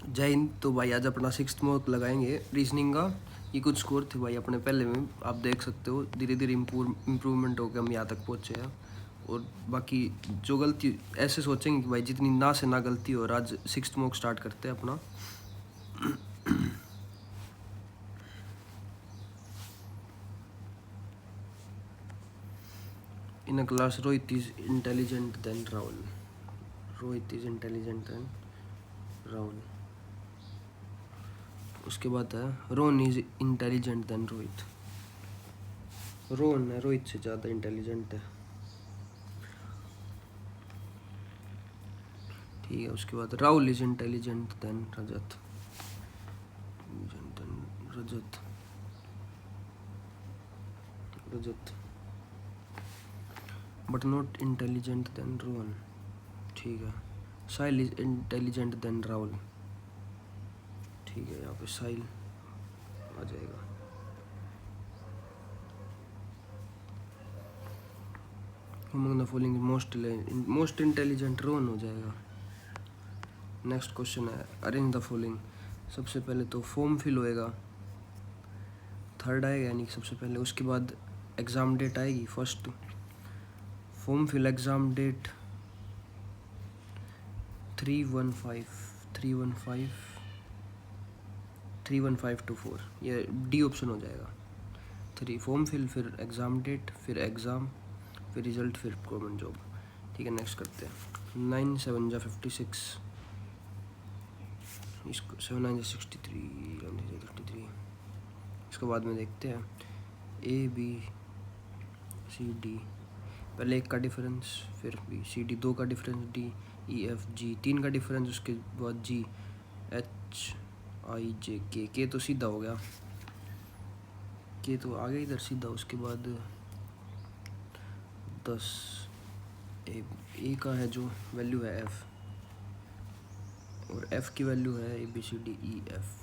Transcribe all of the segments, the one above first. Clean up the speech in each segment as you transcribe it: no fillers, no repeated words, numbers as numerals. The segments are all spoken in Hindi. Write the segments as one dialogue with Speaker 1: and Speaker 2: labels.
Speaker 1: जय हिंद। तो भाई आज अपना 6th मॉक लगाएंगे रीजनिंग का। ये कुछ स्कोर थे भाई अपने पहले में, आप देख सकते हो धीरे धीरे इम्प्रूवमेंट होकर हम यहाँ तक पहुँचे हैं। और बाकी जो गलती ऐसे सोचेंगे कि भाई जितनी ना से ना गलती हो। और आज 6th मॉक स्टार्ट करते हैं अपना। In a class Rohit is intelligent then Rahul. Rohit is intelligent then Rahul. उसके बाद है Rohan is intelligent then Rohit. Rohan है रोहित से ज़्यादा इंटेलिजेंट है, ठीक है। उसके बाद Rahul is intelligent then Rajat. Rajat Rajat but not intelligent then Rohan, ठीक है। साहिल इज इंटेलिजेंट देन राहुल, ठीक है। यहाँ पे साहिल आ जाएगा। Among the following most intelligent Rohan हो जाएगा। नेक्स्ट क्वेश्चन है अरेंज द फॉलोइंग। सबसे पहले तो फॉर्म फिल होएगा, थर्ड आएगा यानी कि सबसे पहले। उसके बाद एग्ज़ाम डेट आएगी first. Form fill exam date 315 ये डी ऑप्शन हो जाएगा। 3 फॉर्म फिल, फिर एग्ज़ाम डेट, फिर एग्ज़ाम, फिर रिजल्ट, फिर गवर्नमेंट जॉब, ठीक है। नेक्स्ट करते हैं 9 7 जा 56, इसको 7 9 जा 63। इसको बाद में देखते हैं ए बी सी डी, पहले एक का डिफरेंस, फिर बी सी डी 2 का difference, D E F G 3 का डिफरेंस, उसके बाद जी एच आई जे के तो सीधा हो गया, के तो आ गया इधर सीधा। उसके बाद 10 ए का है जो वैल्यू है एफ, और एफ की वैल्यू है A B C D E F.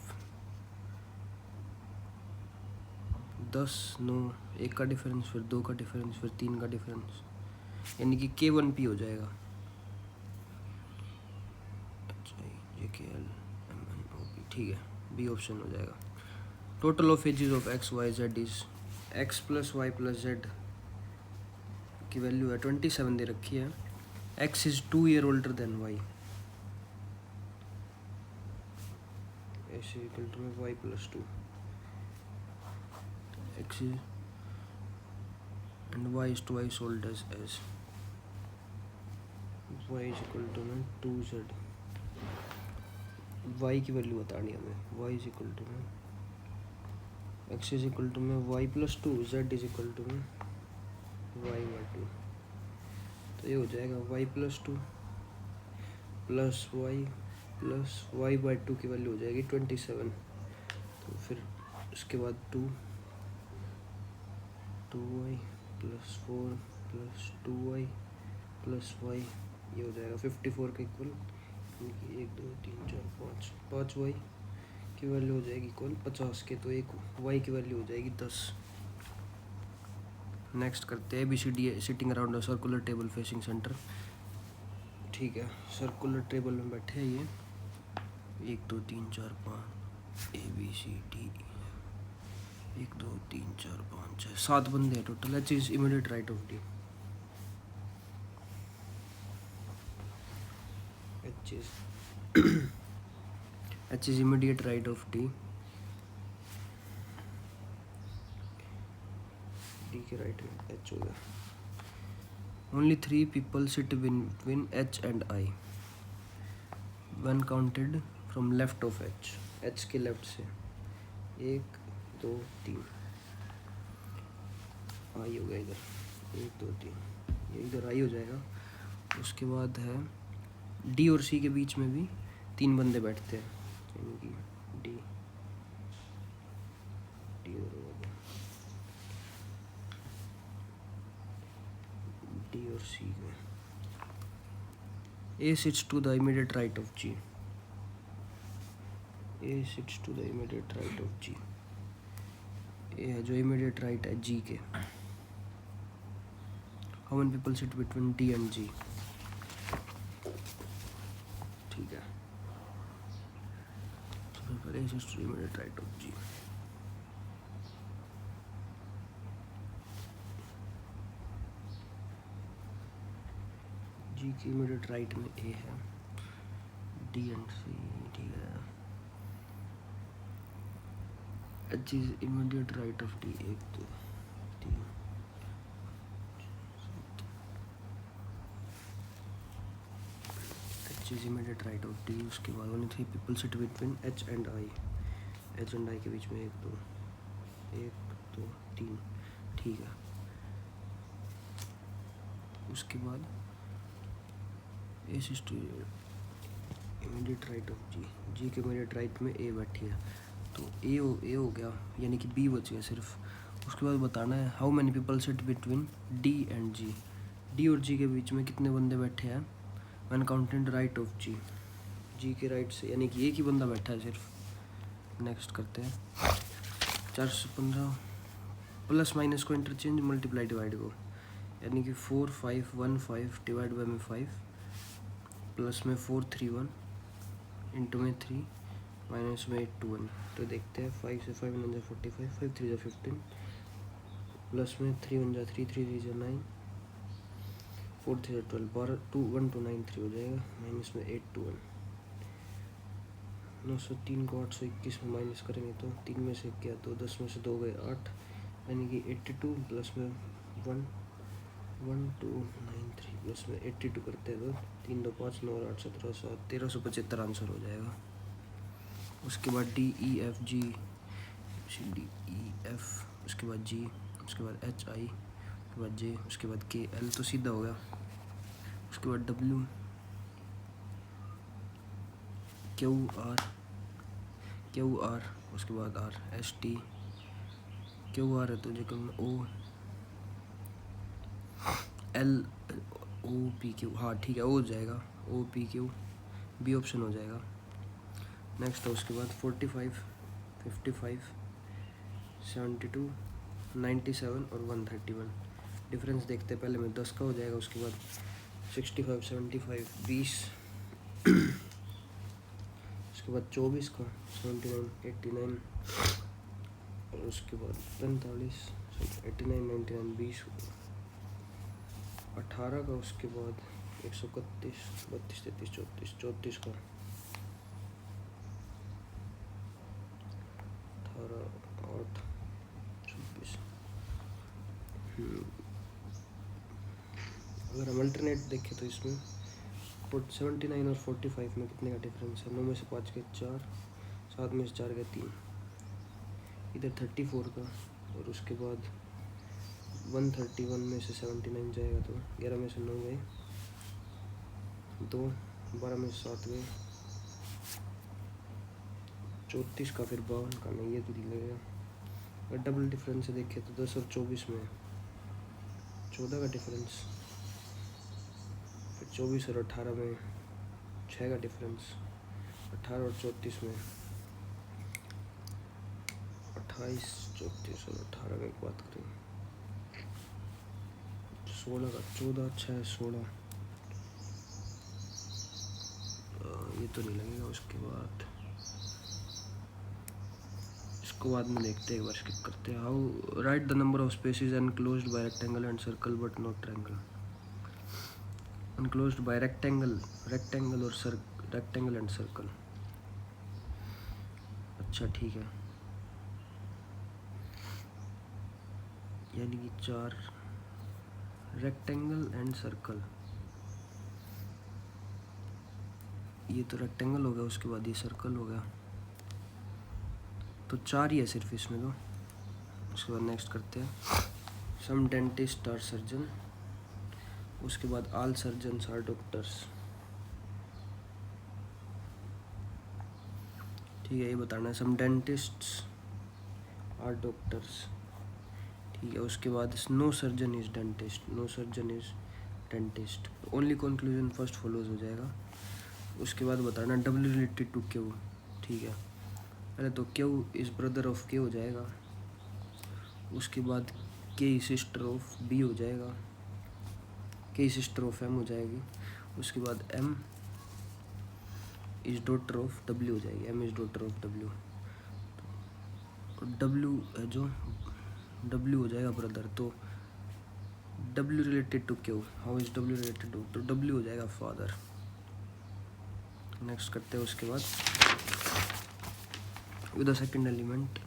Speaker 1: 10 9 1 का डिफरेंस, फिर 2 का डिफरेंस, फिर 3 का डिफरेंस, यानी कि K1P हो जाएगा। JKLMNOP, ठीक है। बी ऑप्शन हो जाएगा। Total of ages of X Y Z is X plus Y plus Z की वैल्यू है 27 दे रखी है। X is 2 year older than Y, X is equal to Y plus 2, X is and Y is twice old as Y is equal to 2z। Y की वैल्यू बतानी हमें। Y is equal to X is equal to Y plus 2, Z is equal to Y by 2। तो ये हो जाएगा वाई प्लस 2 प्लस वाई बाई 2 की वैल्यू हो जाएगी 27। तो फिर उसके बाद 2y plus 4 plus 2y plus Y, ये हो जाएगा 54 का इक्वल 1 2 3 4 5 वाई की वैल्यू हो जाएगी इक्वल 50 के। तो एक वाई की वैल्यू हो जाएगी 10। नेक्स्ट करते हैं ABCD sitting around a circular table facing centre, ठीक है। सर्कुलर टेबल में बैठे हैं ये 1 2 3 4 5 ABCD 1 2 3 4 5 6 7 बंदे हैं total. H is immediate right of D, H is immediate right of D, D के राइट में एच हो गया। Only 3 people sit between H and I when counted from left of H, H के लेफ्ट से 1 2 3 आई हो गया इधर 1 2 3, ये इधर आई हो जाएगा। उसके बाद है डी और सी के बीच में भी 3 बंदे बैठते हैं, यानी कि डी और सी में A sits to the immediate right of G, A sits to the immediate right of G, A है जो immediate right है G के। How many people sit between D and G, ठीक है। for A is to immediate right of G. G की immediate right में A है, D and C, ठीक है. H is immediate right of D, एक तो D. H is immediate right of D. उसके बाद only 3 people sit between H and I. H and I के बीच में 1 2 3, ठीक है. उसके बाद A is to immediate right of G. G के immediate right में A बैठी है, तो A हो गया, यानी कि B बच गया सिर्फ. उसके बाद बताना है how many people sit between D and G. D और G के बीच में कितने बंदे बैठे हैं when counting right of G. G के राइट से, यानी कि एक ही बंदा बैठा है सिर्फ. नेक्स्ट करते हैं. 415 प्लस माइनस को इंटरचेंज, मल्टीप्लाई डिवाइड को, यानी कि 4 5 1 5 डिवाइड बाय में 5, प्लस में 4 3 1, इंटू में 3, माइनस में 8 2 1. तो देखते हैं 5 से 5 1 जा 45, 5 3 जा 15, प्लस में 3 1 जा 3 3 3 जा 9, 4 3 जा 12, 12 2 1 2 9 3 हो जाएगा, माइनस में 8 2 1. 903 को 821 में माइनस करेंगे तो 3 में से क्या, तो 10 में से 2 गए 8, यानी कि 82, प्लस में 1 1 2 9 3, प्लस में 82 करते हैं तो 3 2 5 9 8 17 7 1375 आंसर हो जाएगा. उसके बाद D E F G, D E F, उसके बाद G, उसके बाद H I, उसके बाद J, उसके बाद K L, तो सीधा हो गया. उसके बाद W Q R, उसके बाद R S T, Q R है तो जो O L O P Q, हाँ ठीक है, O हो जाएगा, O P Q, B option हो जाएगा. नेक्स्ट है उसके बाद 45 55 72 97 और 131. डिफरेंस देखते हैं, पहले में 10 का हो जाएगा, उसके बाद 65 75 20, उसके बाद 24 का 79 89, और उसके बाद 45 89 99 20, 18 का, उसके बाद 131 32 33 34 34 का 18 8 24. अगर हम अल्टरनेट देखें तो इसमें 79 और 45 में कितने का डिफरेंस है. 9 में से 5 के 4, 7 में से 4 के 3, इधर 34 का, और उसके बाद 131 में से 79 जाएगा तो 11 में से 9 गए 2, 12 में से 7 गए 34 का, फिर 52 का नहीं, ये तो नहीं लगेगा. अगर डबल डिफरेंस से देखें तो 10 और 24 में 14 का डिफरेंस, फिर 24 और 18 में 6 का डिफरेंस, 18 और 34 में 28 34 और 18 में एक बात करें 16 का, 14 6 16, ये तो नहीं लगेगा. उसके बाद इसको बाद में देखते हैं, एक बार स्किप करते हैं. How right the number of spaces enclosed bye rectangle and circle but not triangle. Enclosed bye rectangle और रेक्टेंगल एंड सर्कल. अच्छा ठीक है, यानी कि 4 रेक्टेंगल एंड सर्कल, ये तो रेक्टेंगल हो गया, उसके बाद ये सर्कल हो गया, तो 4 ही है सिर्फ इसमें तो. उसके बाद नेक्स्ट करते हैं. सम डेंटिस्ट आर सर्जन, उसके बाद ऑल सर्जन्स आर डॉक्टर्स. ठीक है, ये बताना है. सम डेंटिस्ट्स आर डॉक्टर्स, ठीक है. उसके बाद no surgeon is dentist, no surgeon is dentist. Only conclusion first follows हो जाएगा. उसके बाद बताना डब्ल्यू रिलेटेड टू क्यू. ठीक है, पहले तो क्यू इज़ ब्रदर ऑफ के हो जाएगा. उसके बाद के सिस्टर ऑफ बी हो जाएगा, के सिस्टर ऑफ एम हो जाएगी. उसके बाद M is daughter of W हो जाएगी, M is daughter of W. W है जो डब्ल्यू हो जाएगा ब्रदर, तो W related to Q, how is W related to, तो डब्ल्यू हो जाएगा फादर। नेक्स्ट करते हैं उसके बाद with the second element,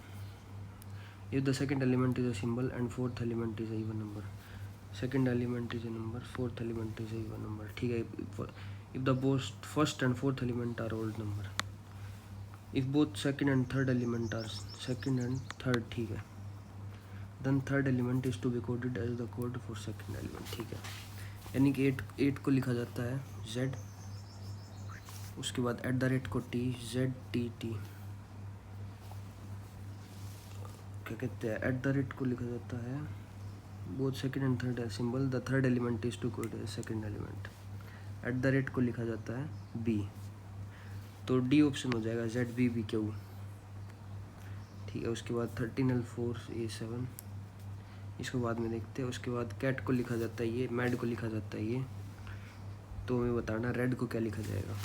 Speaker 1: if the second element is a symbol and fourth element is a even number, second element is a number, fourth element is a even number, ठीक है। If the both first and fourth element are old number, if both second and third element are second and third, ठीक है, then third element is to be coded as the code for second element, ठीक है। यानी कि 8 को लिखा जाता है z, उसके बाद एट द रेट को t, z t t, क्या कहते हैं, एट द रेट को लिखा जाता है both second and third symbol, the third element is to code second element, at the rate को लिखा जाता है b, तो डी ऑप्शन हो जाएगा ZBBQ, ठीक है। उसके बाद 13L4A7, इसको बाद में देखते हैं। उसके बाद कैट को लिखा जाता है ये, मैड को लिखा जाता है ये, तो हमें बताना रेड को क्या लिखा जाएगा।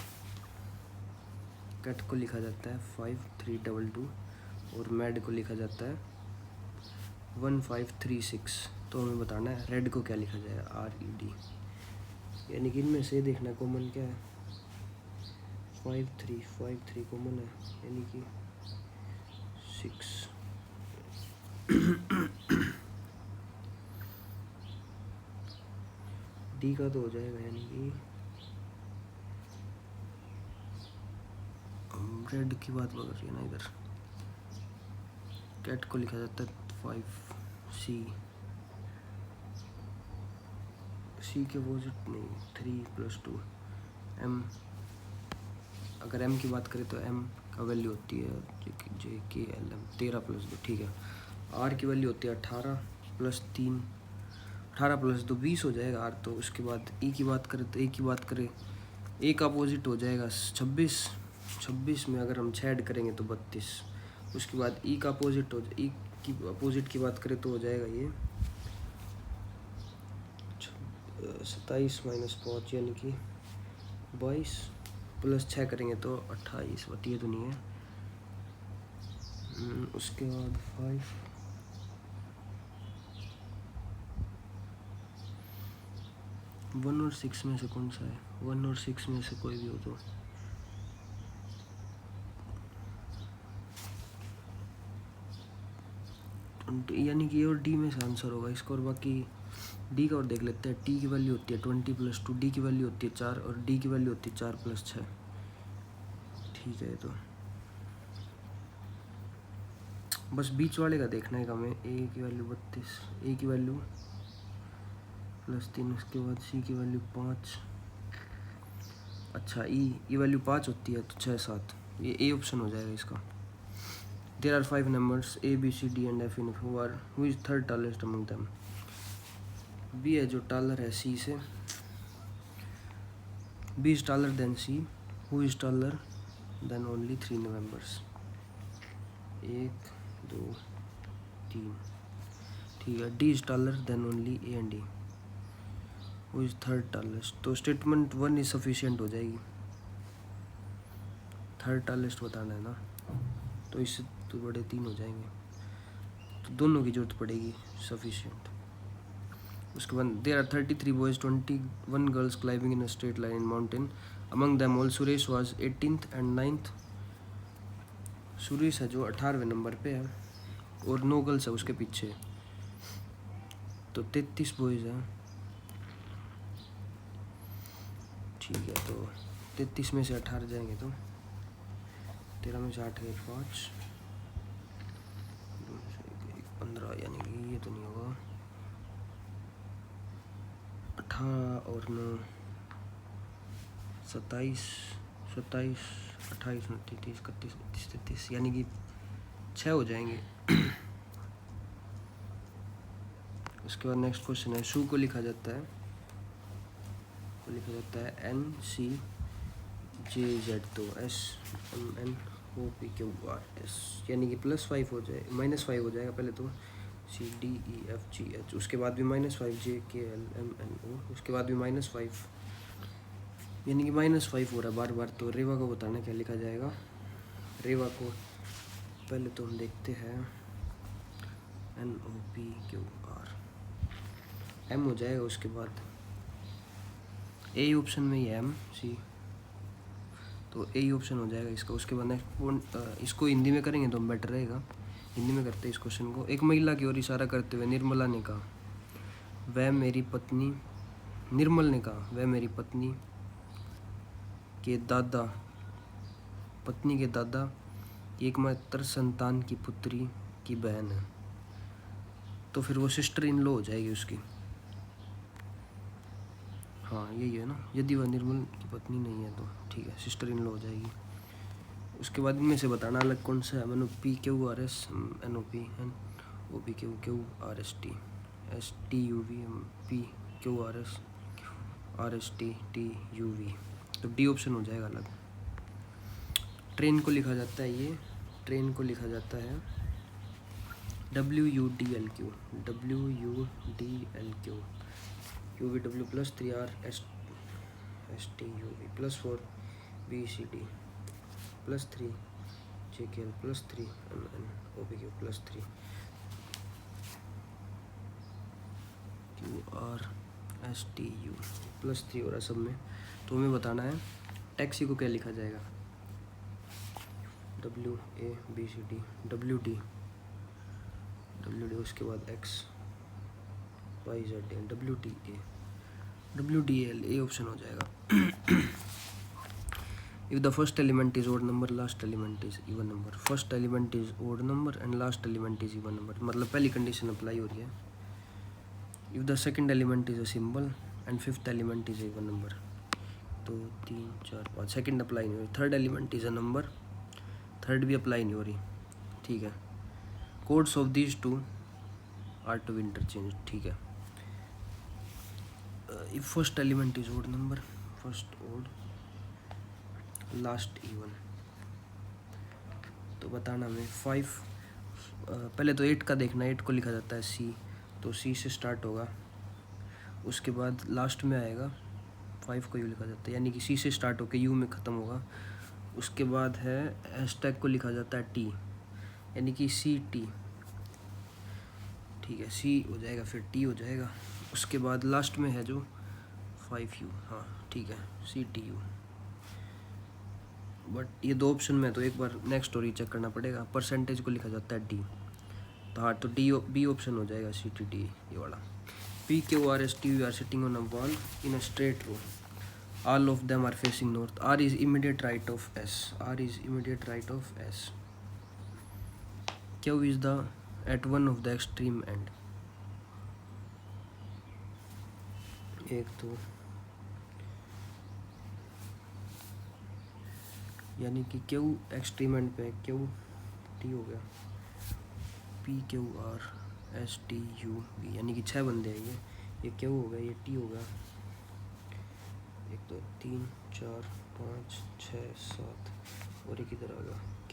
Speaker 1: कैट को लिखा जाता है 5322 और मैड को लिखा जाता है 1536, तो हमें बताना है रेड को क्या लिखा जाएगा, RED। यानी कि इनमें से देखना कॉमन क्या है, 5353 कॉमन है, यानी कि 6। डी का तो हो जाएगा, यानी कि रेड की बात कर रही है ना इधर। कैट को लिखा जाता है 5C, सी के अपोजिट नहीं, 3+2 M, अगर M की बात करें तो M का वैल्यू होती है JKLM 13+2, ठीक है। R की वैल्यू होती है 18+3, 18+2 20 हो जाएगा R, तो उसके बाद E की बात करें तो A का अपोजिट हो जाएगा 26 में अगर हम 6 ऐड करेंगे तो 32। उसके बाद E का अपोजिट E की अपोजिट की बात करें तो हो जाएगा ये 27 - 5 यानी कि 22 + 6 करेंगे तो 28, बट ये तो नहीं है। उसके बाद 5 1 और 6 में से कौन सा है, 1 और 6 में से कोई भी हो तो यानी कि और डी में से आंसर होगा इसका। और बाकी डी का और देख लेते हैं। टी की वैल्यू होती है 20+2, डी की वैल्यू होती है 4 और डी की वैल्यू होती है 4+6, ठीक है। तो बस बीच वाले का देखना है हमें। ए की वैल्यू 32, ए की वैल्यू +3, उसके बाद सी की वैल्यू 5, अच्छा ई वैल्यू 5 होती है तो 6 7, ये ए ऑप्शन हो जाएगा इसका। There are 5 numbers A B C D and F in who is third tallest among them, B है जो टालर है सी से, B is taller than C, who is taller than only 3 numbers, 1 2 3, ठीक है। D is taller than only A and D, who is third tallest, तो स्टेटमेंट 1 इज सफिशिएंट हो जाएगी। थर्ड टालेस्ट बताना है ना, तो इससे तो बड़े 3 हो जाएंगे, तो दोनों की जरूरत पड़ेगी सफिशिएंट। उसके बाद there are 33 boys 21 girls climbing in a straight line in mountain, among them all Suresh was 18th and 9th, Suresh है जो 18वें नंबर पे है और 9 गर्ल्स है उसके पीछे, तो 33 बॉयज हैं, ठीक है। तो 33 में से 18 जाएंगे तो 13 में से 8 गए 5, 15, यानी कि ये तो नहीं होगा, 18 और 9 27 28 29 30 31 32 33, यानी कि 6 हो जाएंगे। उसके बाद नेक्स्ट क्वेश्चन है, शू को लिखा जाता है NCJZ, तो SMNOPQRS, यानी कि +5 हो जाए, -5 हो जाएगा पहले तो CDEFGH, उसके बाद भी -5 JKLMNO, उसके बाद भी -5 यानी कि -5 हो रहा है बार बार। तो रेवा को बताना क्या लिखा जाएगा। रेवा को पहले तो हम देखते हैं NOPQR M हो जाएगा, उसके बाद ए ऑप्शन में ही M C, तो ए ऑप्शन हो जाएगा इसका। उसके बाद नेक्स्ट इसको हिंदी में करेंगे तो बेटर रहेगा। हिंदी में करते हैं इस क्वेश्चन को। एक महिला की ओर इशारा करते हुए निर्मला ने कहा, वह मेरी पत्नी, निर्मल ने कहा, वह मेरी पत्नी के दादा एकमात्र संतान की पुत्री की बहन है। तो फिर वो सिस्टर इन लॉ हो जाएगी उसकी। हाँ यही है ना, यदि वह निर्मल की पत्नी नहीं है तो ठीक है, सिस्टर इन लॉ हो जाएगी। उसके बाद इनमें से बताना अलग कौन सा है। MNOPQRS NOP OPQQRST STUV PQRS RST TUV, तो डी ऑप्शन हो जाएगा अलग। ट्रेन को लिखा जाता है, ये ट्रेन को लिखा जाता है WUDLQ UVW +3 RSTUV +4 BCD +3 JKL +3 MN OPQ +3 QRSTU +3 हो रहा है सब में। तो हमें बताना है टैक्सी को क्या लिखा जाएगा। WABCD WD, उसके बाद XYZ WDL ए ऑप्शन हो जाएगा। If the first element is odd number, last element is even number. First element is odd number and last element is even number, मतलब पहली कंडीशन अप्लाई हो रही है। If the second element is a symbol and fifth element is even number, 2 3 4 5 second apply नहीं हो रही। Third element is a number, third भी अप्लाई नहीं हो रही, ठीक है। Codes of these two are to interchange, ठीक है। If first element is odd number, first odd last even, तो बताना हमें 5 पहले तो 8 का देखना। 8 को लिखा जाता है C, तो C से स्टार्ट होगा, उसके बाद लास्ट में आएगा 5 को यू लिखा जाता है, यानी कि C से स्टार्ट होकर U में ख़त्म होगा। उसके बाद है हैशटैग को लिखा जाता है T, यानी कि CT, ठीक है। C हो जाएगा, फिर T हो जाएगा, उसके बाद लास्ट में है जो 5U, हाँ ठीक है CTU। बट ये दो ऑप्शन में है तो एक बार नेक्स्ट और रीचेक करना पड़ेगा। परसेंटेज को लिखा जाता है D, तो हाँ तो B ऑप्शन हो जाएगा CTD ये वाला। PQRST are sitting on a wall in a straight row, all of them are facing north. R is immediate right of S. R is immediate right of S. Q is the at one of the extreme end. एक तो यानी कि Q एक्सट्रीम एंड पे, Q T हो गया, PQRSTUV, यानी कि 6 बंदे हैं ये Q हो गया, ये T हो गया, 1 2 3 4 5 6 7, और एक इधर आ गया Q,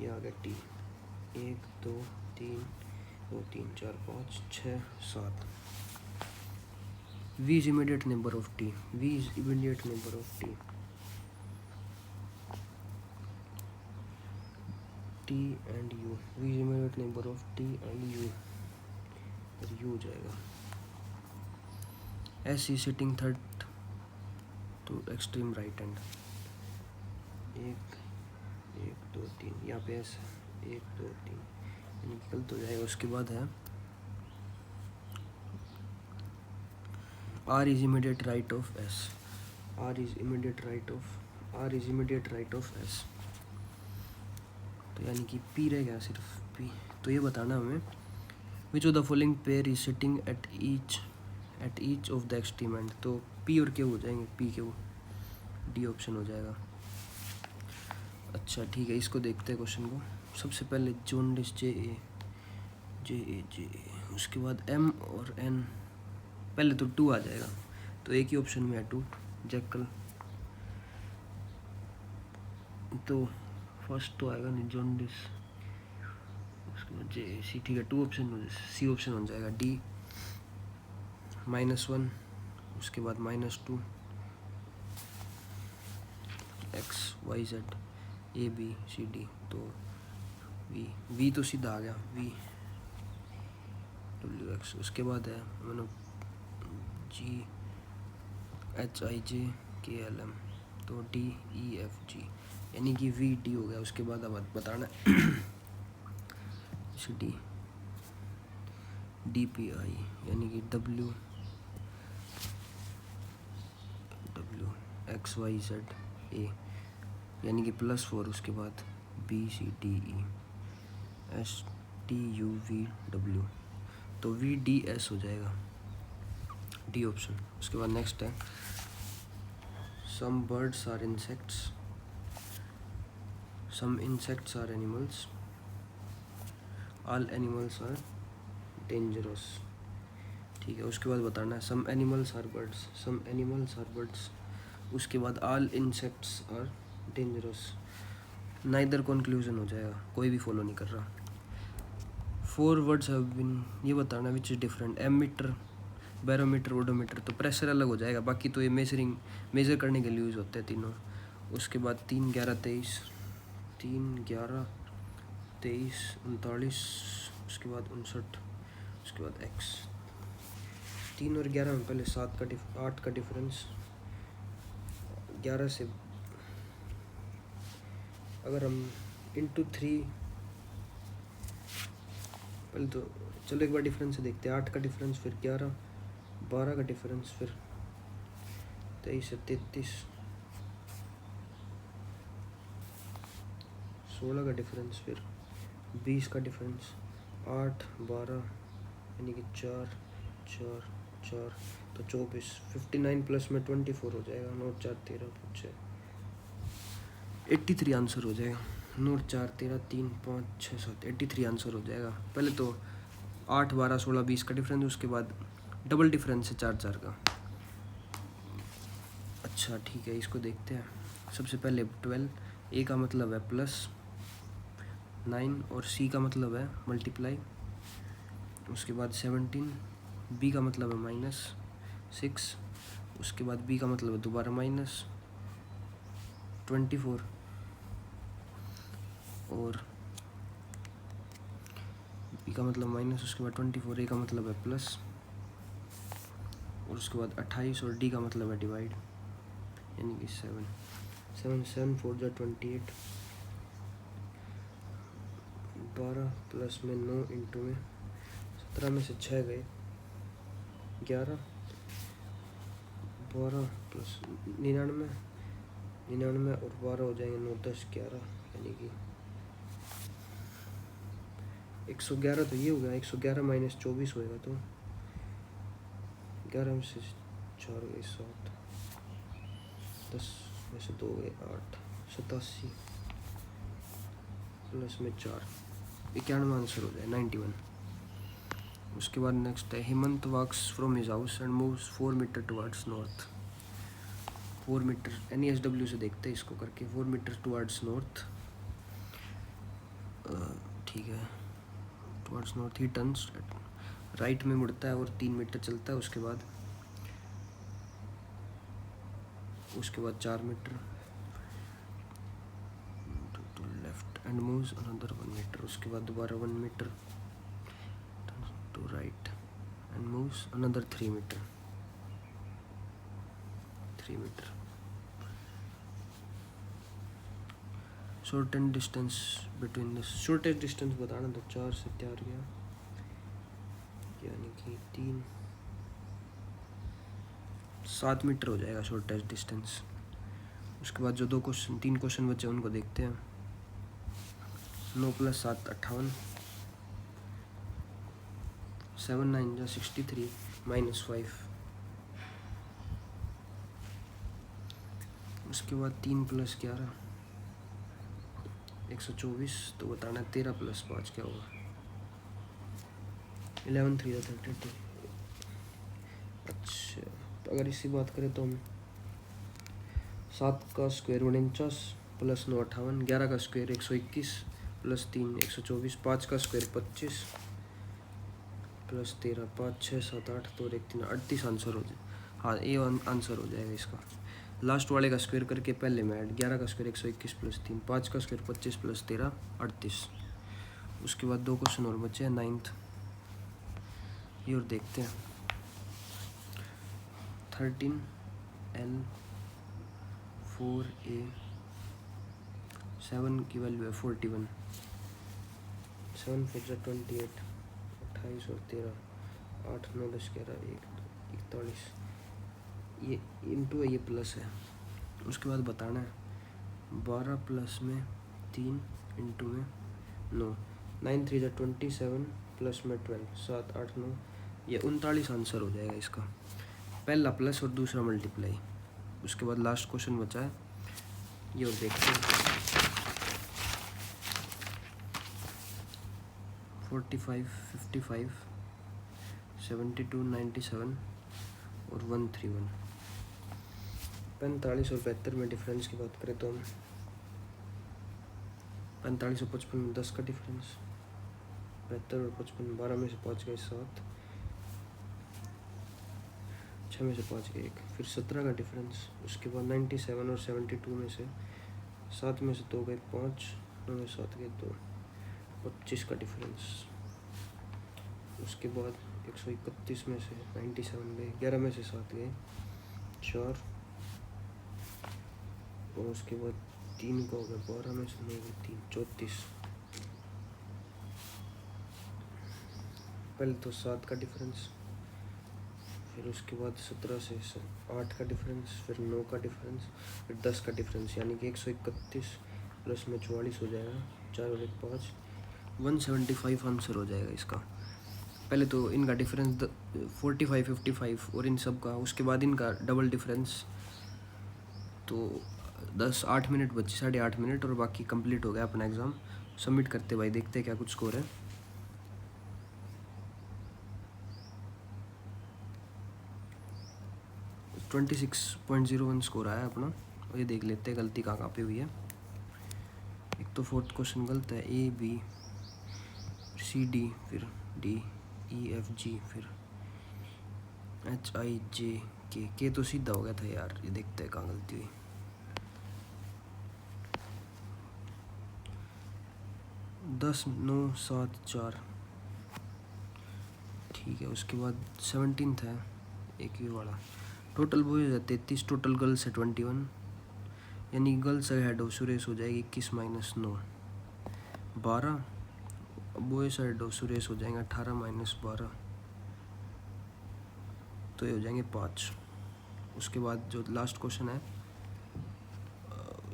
Speaker 1: ये आ गया T, 1 2 3 4 5 6 7। V is immediate neighbor of T. V is immediate neighbor of T. T and U. V is immediate neighbor of T and U. और U हो जाएगा। S is sitting third to extreme right hand. 1 2 3, यहाँ पे S 1 2 3 निकल तो जाएगा। उसके बाद है R is immediate right of S. R is immediate right of S. तो यानी कि P रह गया सिर्फ P। तो ये बताना हमें which of the following pair is sitting at each of the extreme end, तो P और Q हो जाएंगे, P Q, D ऑप्शन हो जाएगा। अच्छा ठीक है, इसको देखते हैं क्वेश्चन को। सबसे पहले जॉन्डिस JA, उसके बाद M और N, पहले तो 2 आ जाएगा, तो एक ही ऑप्शन में है 2 जैकल, तो फर्स्ट तो आएगा नहीं जॉन्डिस, उसके बाद JC, ठीक है 2 ऑप्शन, C ऑप्शन हो जाएगा D -1, उसके बाद -2 Y Z A B C D, तो वी तो सीधा आ गया, वी डब्ल्यू एक्स। उसके बाद है मतलब जी एच आई जे के एल एम, तो डी ई एफ जी, यानी कि वी डी हो गया। उसके बाद अब बताना C D D P I, यानी कि W X Y Z A, यानी कि +4। उसके बाद B C D E S T U V W, तो वी डी एस हो जाएगा, डी ऑप्शन। उसके बाद नेक्स्ट है some birds are insects, some insects are animals, all animals are dangerous. ठीक है, उसके बाद बताना है some animals are birds, some animals are birds. उसके बाद all insects are dangerous, neither conclusion हो जाएगा, कोई भी फॉलो नहीं कर रहा। 4 वर्ड्स हैव बीन, ये बताना which is different, ammeter, barometer, odometer, तो प्रेशर अलग हो जाएगा, बाकी तो ये मेजर करने के लिए यूज़ होते हैं तीनों। उसके बाद 3 11 23, 3 11 23 39, उसके बाद 59, उसके बाद एक्स। 3 और 11 में पहले 8 का डिफरेंस, 11 से अगर हम इंटू 3, पहले तो चलो एक बार डिफरेंस से देखते हैं। 8 का डिफरेंस, फिर 11, 12 का डिफरेंस, फिर 23 से 33, 16 का डिफरेंस, फिर 20 का डिफरेंस, 8 12, यानी कि 4 4 4, तो 24, 59 प्लस में 24 हो जाएगा, 9 4 13 5 6, 83 आंसर हो जाएगा। 9 4 13 3 5 6 7, 83 आंसर हो जाएगा। पहले तो 8 12 16 20 का डिफरेंस, उसके बाद डबल डिफरेंस है 4 4 का। अच्छा ठीक है, इसको देखते हैं। सबसे पहले 12, ए का मतलब है +9 और सी का मतलब है मल्टीप्लाई। उसके बाद 17, बी का मतलब है -6, उसके बाद बी का मतलब है दोबारा -24, और बी का मतलब माइनस, उसके बाद 24, ए का मतलब है प्लस, और उसके बाद 28, और डी का मतलब है डिवाइड, यानी कि 7 7 4 जा 28, 12 प्लस में 9 इंटू में 17 में से 6 गए, 11, 12 प्लस 99 और 12 हो जाएंगे 9 10 11, यानी कि 111। तो ये हो गया 111 माइनस 24 होएगा, तो 11 में से 4 गए 7, 10 में से 2 गए 8, 87 प्लस में 4, 91 आंसर हो जाए 91। उसके बाद नेक्स्ट है Hemant walks from his house and moves 4 metre towards north. 4 metre NESW से देखते हैं इसको करके। 4 मीटर टुवर्ड्स नॉर्थ, ठीक है, टुवर्ड्स नॉर्थ ही टर्न्स राइट में मुड़ता है और 3 मीटर चलता है। उसके बाद 4 metre to left and moves another 1 metre. उसके बाद दोबारा 1 metre to right and moves another 3 metre. Shortest distance between the, shortest distance बताना, तो 4 से 4 गया, यानी कि 7 मीटर हो जाएगा शॉर्टेस्ट डिस्टेंस। उसके बाद जो 3 क्वेश्चन बचे उनको देखते हैं। 9 + 7 58, 7 9 जा 63 -5। उसके बाद 3 + 11 124, तो बताना है 13 + 5 क्या होगा। 11 3 32। अच्छा, तो अगर इसी बात करें तो हम 7 का स्क्वायर 49 + 9 58, 11 का स्क्वायर 121 + 3 124, 5 का स्क्वायर 25 + 13 5 6 7 8 2 1 3 38 आंसर हो जाए। हाँ, ये आंसर हो जाएगा इसका। लास्ट वाले का स्क्वायर करके पहले में ऐड, 11 का स्क्वायर 121 प्लस 3, 5 का स्क्वायर 25 प्लस 13 38। उसके बाद 2 क्वेश्चन और बचे हैं 9th, ये और देखते हैं। 13L 4A 7 की वैल्यू है 41, 7 4 28, 28 और 13, 8 9 10 11 1 41, ये इंटू है, ये प्लस है। उसके बाद बताना है 12 प्लस में 3 इंटू में 9, 9 3 27 प्लस में 12, 7 8 9, ये 39 आंसर हो जाएगा इसका, पहला प्लस और दूसरा मल्टीप्लाई। उसके बाद लास्ट क्वेश्चन बचा है, ये और देखते हैं। 45 55 72 97 और 131। 45 और 72 में डिफरेंस की बात करें तो हम 45 और 55 में 10 का डिफरेंस, 72 और 55 12 में से 5 गए 7, 6 में से 5 गए 1, फिर 17 का डिफरेंस। उसके बाद 97 और 72 में से 7 में से 2 गए 5, 9 में 7 गए 2, 25 का डिफरेंस। उसके बाद 131 में से 97 गए, 11 में से 7 गए 4, और उसके बाद 3 का हो गया 12 में से 9 गए 3, 34। पहले तो 7 का डिफरेंस, फिर उसके बाद 17 से 8 का डिफरेंस, फिर 9 का डिफरेंस, फिर 10 का डिफरेंस, यानी कि 131 प्लस में 44 हो जाएगा, 4 और 1 5, 175 आंसर हो जाएगा इसका। पहले तो इनका डिफरेंस 45 55 और इन सब का, उसके बाद इनका डबल डिफरेंस। तो 8 मिनट बचे, 8.5 मिनट, और बाकी कंप्लीट हो गया अपना एग्ज़ाम। सबमिट करते भाई, देखते हैं क्या कुछ स्कोर है। तो 26.01 स्कोर आया अपना, और ये देख लेते हैं गलती कहाँ पे हुई है। एक तो 4th क्वेश्चन गलत है, A B C D फिर D E F G फिर H I J K तो सीधा हो गया था यार, ये देखते हैं कहाँ गलती हुई। 10 9 7 4, ठीक है। उसके बाद 17th है एक ये वाला, टोटल बॉयज है 33, टोटल गर्ल्स है 21, यानी गर्ल्स हेड ऑफ सुरेश हो जाएगी 21 minus 9 12, boys head of Suresh हो जाएंगे 18 माइनस 12, तो ये हो जाएंगे 5। उसके बाद जो लास्ट क्वेश्चन है,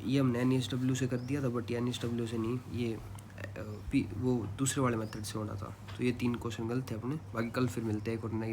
Speaker 1: ये हमने NSW से कर दिया था, बट ये NSW से नहीं, ये वो दूसरे वाले मेथड से होना था। तो ये 3 क्वेश्चन गलत थे अपने। बाकी कल फिर मिलते हैं एक और नई